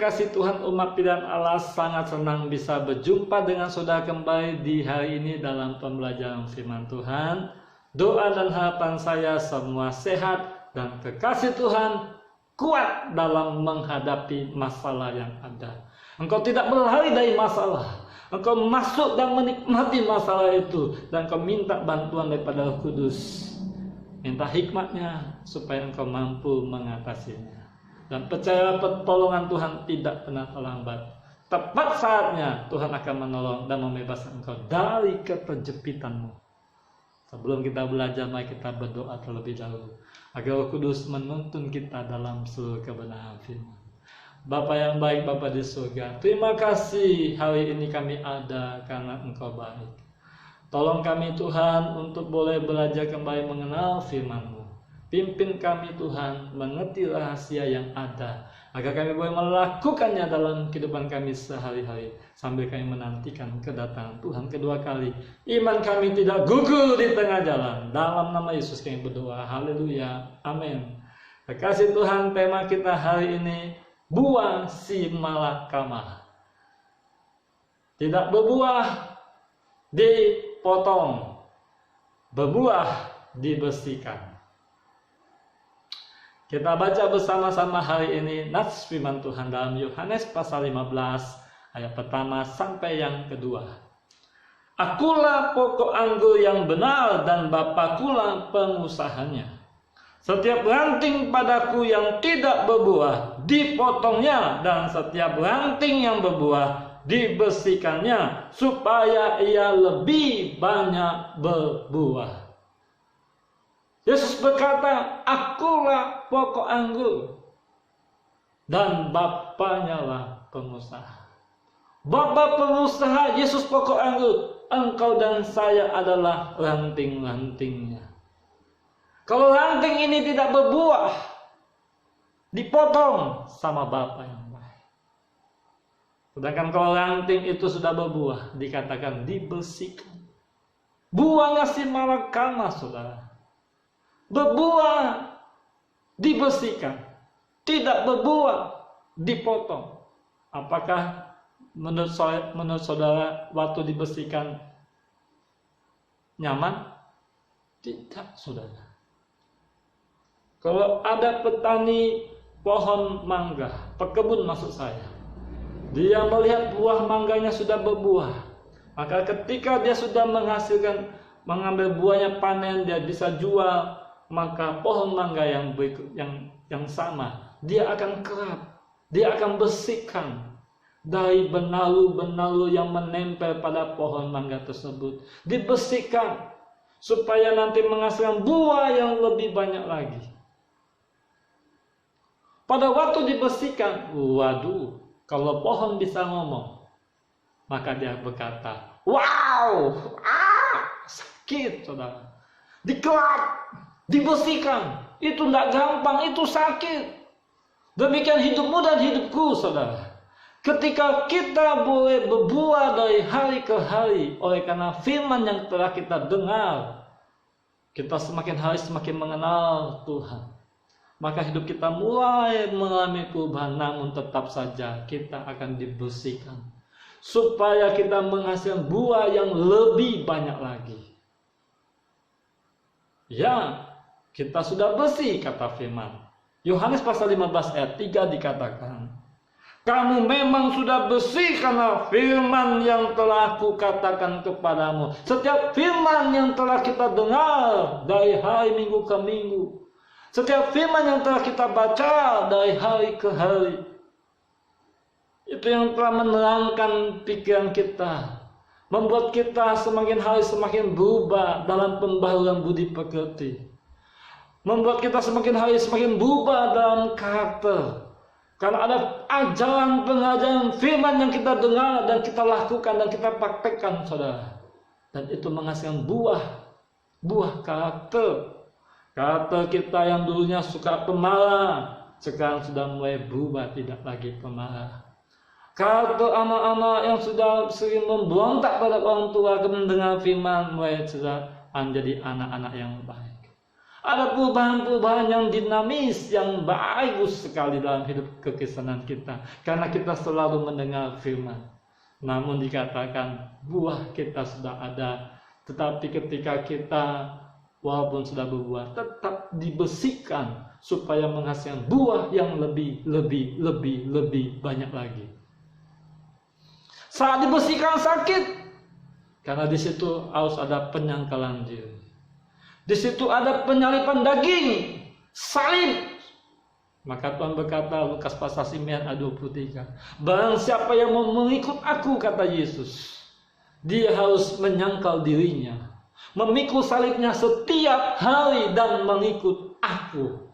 kekasih Tuhan, umat pilihan Allah, sangat senang bisa berjumpa dengan saudara kembali di hari ini dalam pembelajaran firman Tuhan. Doa dan harapan saya semua sehat dan kekasih Tuhan kuat dalam menghadapi masalah yang ada. Engkau tidak berlari dari masalah. Engkau masuk dan menikmati masalah itu, dan engkau minta bantuan daripada Roh Kudus. Minta hikmatnya supaya engkau mampu mengatasinya. Dan percaya pertolongan Tuhan tidak pernah terlambat. Tepat saatnya Tuhan akan menolong dan membebaskan engkau dari keterjepitanmu. Sebelum kita belajar, mari kita berdoa terlebih dahulu agar Roh Kudus menuntun kita dalam seluruh kebenaran firman. Bapa yang baik, Bapa di surga, terima kasih hari ini kami ada karena Engkau baik. Tolong kami Tuhan untuk boleh belajar kembali mengenal firman-Mu. Pimpin kami Tuhan mengerti rahasia yang ada, agar kami boleh melakukannya dalam kehidupan kami sehari-hari, sambil kami menantikan kedatangan Tuhan kedua kali. Iman kami tidak gugur di tengah jalan. Dalam nama Yesus kami berdoa. Haleluya. Amin. Terkasih Tuhan, tema kita hari ini, buah si malakama. Tidak berbuah dipotong, berbuah dibersihkan. Kita baca bersama-sama hari ini nats firman Tuhan dalam Yohanes pasal 15 ayat pertama sampai yang kedua. Akulah pokok anggur yang benar dan Bapakulah pengusahanya. Setiap ranting padaku yang tidak berbuah dipotongnya, dan setiap ranting yang berbuah dibersihkannya, supaya ia lebih banyak berbuah. Yesus berkata, akulah pokok anggur dan Bapaknya lah pengusaha. Bapa pengusaha, Yesus pokok anggur. Engkau dan saya adalah ranting-rantingnya. Kalau ranting ini tidak berbuah, dipotong sama Bapa yang baik. Sedangkan kalau ranting itu sudah berbuah, dikatakan dibersihkan. Buahnya si malakama, saudara. Berbuah dibersihkan, tidak berbuah dipotong. Apakah menurut saudara waktu dibersihkan nyaman? Tidak, saudara. Kalau ada petani pohon mangga, pekebun maksud saya, dia melihat buah mangganya sudah berbuah, maka ketika dia sudah mengambil buahnya, panen, dia bisa jual, maka pohon mangga yang sama, dia akan kerap, dia akan bersihkan dari benalu-benalu yang menempel pada pohon mangga tersebut. Dibersihkan supaya nanti menghasilkan buah yang lebih banyak lagi. Pada waktu dibersihkan, waduh, kalau pohon bisa ngomong, maka dia berkata, wow, sakit, saudara. Dikelap, dibersihkan, itu tidak gampang, itu sakit. Demikian hidupmu dan hidupku, saudara. Ketika kita boleh berbuah dari hari ke hari, oleh karena firman yang telah kita dengar, kita semakin hari semakin mengenal Tuhan, maka hidup kita mulai mengalami perubahan. Namun tetap saja kita akan dibersihkan, supaya kita menghasilkan buah yang lebih banyak lagi. Ya, kita sudah bersih, kata firman. Yohanes pasal 15 ayat 3 dikatakan, kamu memang sudah bersih karena firman yang telah kukatakan kepadamu. Setiap firman yang telah kita dengar dari hari minggu ke minggu, setiap firman yang telah kita baca dari hari ke hari, itu yang telah menerangkan pikiran kita, membuat kita semakin hari semakin berubah dalam pembaharuan budi pekerti, membuat kita semakin hari semakin berubah dalam karakter. Karena ada ajaran pengajaran firman yang kita dengar dan kita lakukan dan kita praktekkan, saudara. Dan itu menghasilkan buah karakter. Karakter kita yang dulunya suka pemarah, sekarang sudah mulai berubah, tidak lagi pemarah. Karakter anak-anak yang sudah sering memberontak pada orang tua mendengar firman, mulai sudah menjadi anak-anak yang baik. Ada perubahan-perubahan yang dinamis, yang bagus sekali dalam hidup kekristenan kita. Karena kita selalu mendengar firman. Namun dikatakan buah kita sudah ada. Tetapi ketika kita walaupun sudah berbuah, tetap dibersihkan supaya menghasilkan buah yang lebih banyak lagi. Saat dibersihkan sakit, karena di situ harus ada penyangkalan diri. Di situ ada penyalipan daging, salib. Maka Tuhan berkata, Lukas pasal 9 ayat 23, barang siapa yang mau mengikut aku, kata Yesus, dia harus menyangkal dirinya, memikul salibnya setiap hari dan mengikut aku.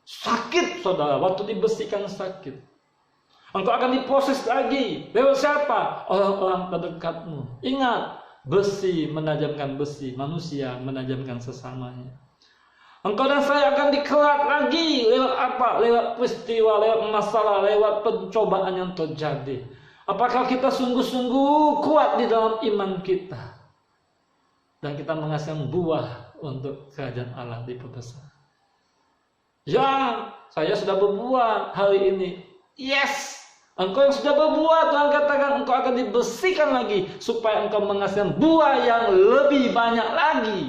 Sakit, saudara, waktu dibersihkan sakit. Engkau akan diproses lagi. Lewat siapa? Orang-orang terdekatmu. Ingat, besi menajamkan besi, manusia menajamkan sesamanya. Engkau dan saya akan dikerat lagi. Lewat apa? Lewat peristiwa, lewat masalah, lewat pencobaan yang terjadi. Apakah kita sungguh-sungguh kuat di dalam iman kita? Dan kita menghasilkan buah untuk kerajaan Allah diperbesar. Ya, saya sudah berbuah hari ini. Yes, engkau yang sudah berbuah, Tuhan katakan engkau akan dibersihkan lagi supaya engkau menghasilkan buah yang lebih banyak lagi.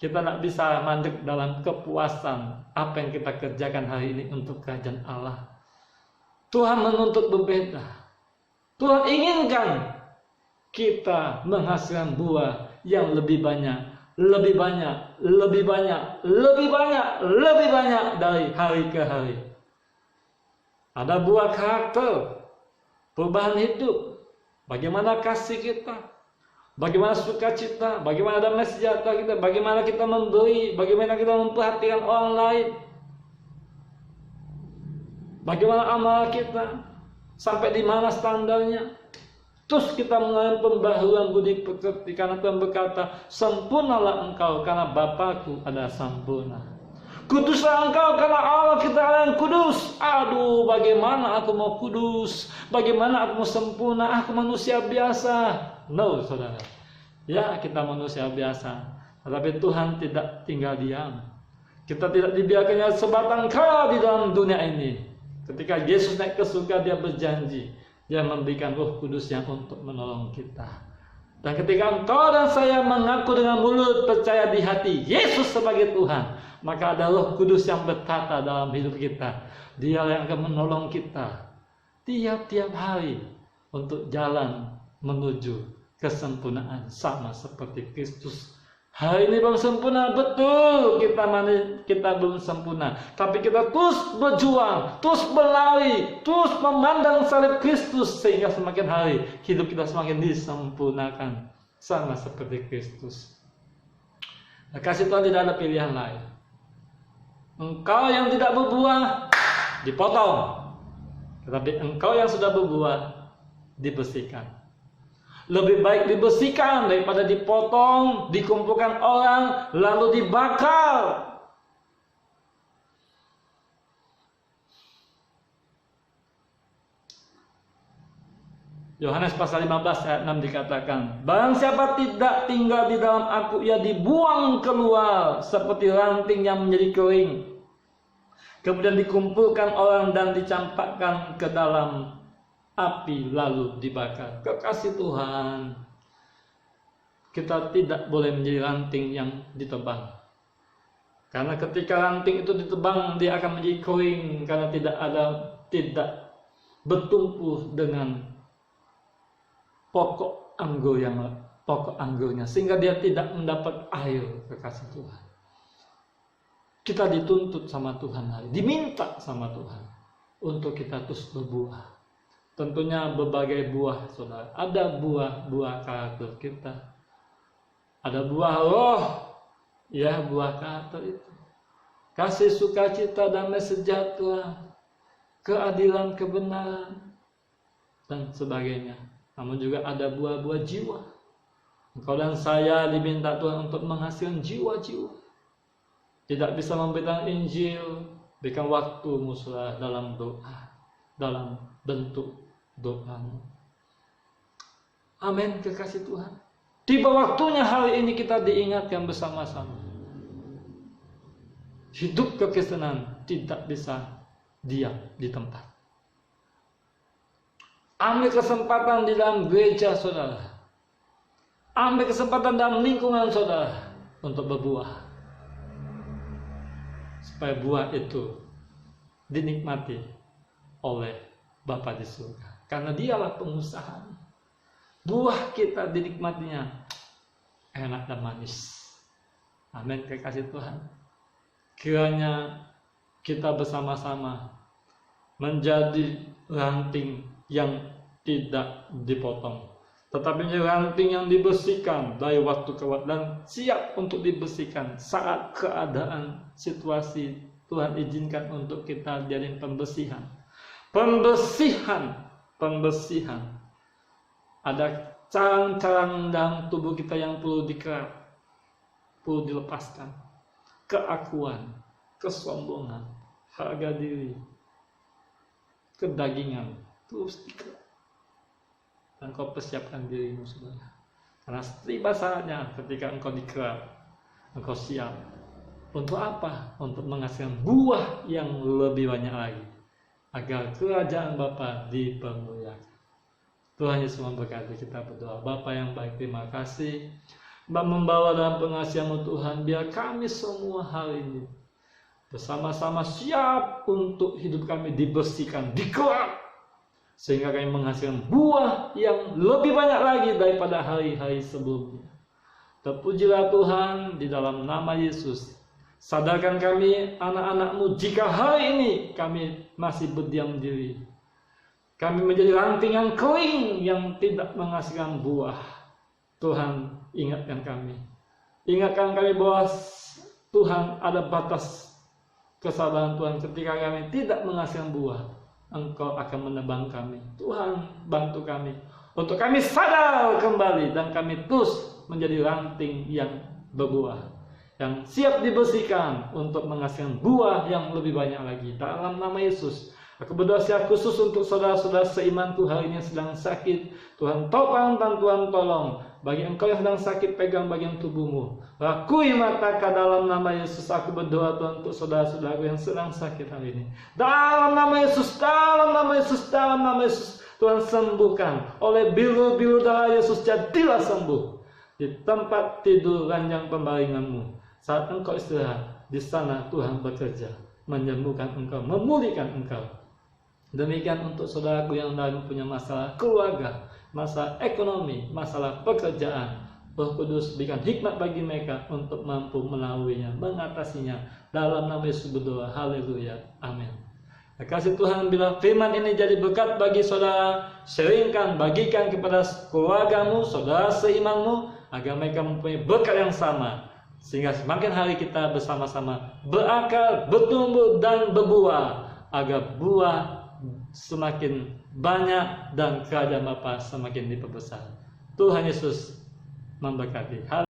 Kita tidak bisa mandek dalam kepuasan apa yang kita kerjakan hari ini untuk kerajaan Allah. Tuhan menuntut berbeda. Tuhan inginkan kita menghasilkan buah yang lebih banyak, lebih banyak, lebih banyak, lebih banyak, lebih banyak dari hari ke hari. Ada buah karakter, perubahan hidup, bagaimana kasih kita, bagaimana sukacita, bagaimana damai sejahtera kita, bagaimana kita memberi, bagaimana kita memperhatikan orang lain, bagaimana amal kita, sampai di mana standarnya. Terus kita mengalami pembaharuan budi pekerti, karena Tuhan berkata, sempurnalah engkau karena Bapakku adalah sempurna. Kuduslah engkau karena Allah kita yang kudus. Aduh, bagaimana aku mau kudus? Bagaimana aku mau sempurna? Aku manusia biasa. No, saudara. Ya, kita manusia biasa. Tetapi Tuhan tidak tinggal diam. Kita tidak dibiarkannya sebatang kara di dalam dunia ini. Ketika Yesus naik ke surga, dia berjanji. Dia memberikan Roh Kudus yang untuk menolong kita. Dan ketika engkau dan saya mengaku dengan mulut, percaya di hati Yesus sebagai Tuhan, maka ada Roh Kudus yang berkata dalam hidup kita. Dia yang akan menolong kita tiap-tiap hari untuk jalan menuju kesempurnaan sama seperti Kristus. Hari ini belum sempurna, betul, kita belum sempurna, tapi kita terus berjuang, terus berlari, terus memandang salib Kristus, sehingga semakin hari hidup kita semakin disempurnakan sama seperti Kristus. Nah, kasih Tuhan tidak ada pilihan lain. Engkau yang tidak berbuah dipotong, tetapi engkau yang sudah berbuah dibersihkan. Lebih baik dibersihkan daripada dipotong, dikumpulkan orang, lalu dibakar. Yohanes pasal 15 ayat 6 dikatakan, barang siapa tidak tinggal di dalam aku, ia dibuang keluar seperti ranting yang menjadi kering. Kemudian dikumpulkan orang dan dicampakkan ke dalam api lalu dibakar. Kekasih Tuhan, kita tidak boleh menjadi ranting yang ditebang. Karena ketika ranting itu ditebang, dia akan menjadi kering karena tidak bertumpu dengan pokok anggurnya, sehingga dia tidak mendapat air. Kekasih Tuhan, kita dituntut sama Tuhan, diminta sama Tuhan untuk kita terus berbuah. Tentunya berbagai buah, saudara. Ada buah-buah karakter kita. Ada buah roh, ya, buah karakter itu. Kasih, sukacita, damai sejahtera, keadilan, kebenaran, dan sebagainya. Namun juga ada buah-buah jiwa. Engkau dan saya diminta Tuhan untuk menghasilkan jiwa-jiwa. Tidak bisa memberitakan Injil, berikan waktumu, saudara, dalam doa, dalam bentuk doamu. Amin, kekasih Tuhan. Tiba waktunya hari ini kita diingatkan bersama-sama. Hidup kekristenan tidak bisa diam di tempat. Ambil kesempatan di dalam gereja saudara. Ambil kesempatan dalam lingkungan saudara untuk berbuah. Supaya buah itu dinikmati oleh Bapa di surga. Karena dialah pengusaha. Buah kita dinikmatinya enak dan manis. Amin, kekasih Tuhan. Kiranya kita bersama-sama menjadi ranting yang tidak dipotong, tetapi ranting yang dibersihkan dari waktu ke waktu dan siap untuk dibersihkan saat keadaan situasi Tuhan izinkan untuk kita jadi pembersihan. Ada carang-carang dalam tubuh kita yang perlu dikerap, perlu dilepaskan. Keakuan, kesombongan, harga diri, kedagingan, terus dikerap. Dan kau persiapkan dirimu saudara. Karena tiba saatnya ketika engkau dikerap, engkau siap. Untuk apa? Untuk menghasilkan buah yang lebih banyak lagi. Agar kerajaan Bapa dipermuliakan. Tuhan Yesus memberkati. Kita berdoa. Bapa yang baik, terima kasih. Membawa dalam pengasihan-Mu Tuhan, biar kami semua hari ini bersama-sama siap untuk hidup kami dibersihkan, dikerap, sehingga kami menghasilkan buah yang lebih banyak lagi daripada hari-hari sebelumnya. Terpujilah Tuhan di dalam nama Yesus. Sadarkan kami anak-anak-Mu jika hari ini kami masih berdiam diri. Kami menjadi ranting yang kering yang tidak menghasilkan buah. Tuhan, ingatkan kami. Ingatkan kami bahwa Tuhan ada batas kesabaran Tuhan ketika kami tidak menghasilkan buah. Engkau akan menebang kami. Tuhan, bantu kami untuk kami sadar kembali dan kami terus menjadi ranting yang berbuah, yang siap dibersihkan untuk menghasilkan buah yang lebih banyak lagi. Dalam nama Yesus, aku berdoa secara khusus untuk saudara-saudara seimanku hari ini yang sedang sakit. Tuhan topang dan Tuhan tolong. Bagi engkau yang sedang sakit, pegang bagian tubuhmu. Rakui mata dalam nama Yesus. Aku berdoa Tuhan untuk saudara-saudaraku yang sedang sakit hari ini. Dalam nama Yesus, dalam nama Yesus, dalam nama Yesus. Tuhan sembuhkan. Oleh biru-biru darah Yesus, jadilah sembuh. Di tempat tidur ranjang pembaringanmu. Saat engkau istirahat, di sana Tuhan bekerja. Menyembuhkan engkau, memulihkan engkau. Demikian untuk saudaraku yang dalam punya masalah keluarga, masalah ekonomi, masalah pekerjaan. Roh Kudus berikan hikmat bagi mereka untuk mampu melaluinya, mengatasinya. Dalam nama Yesus berdoa, haleluya, amin. Kasih Tuhan, bila firman ini jadi berkat bagi saudara, sharingkan, bagikan kepada keluargamu, saudara seimanmu, agar mereka mempunyai berkat yang sama. Sehingga semakin hari kita bersama-sama berakar, bertumbuh dan berbuah, agar buah semakin banyak dan kerajaan Bapa semakin diperbesar. Tuhan Yesus memberkati.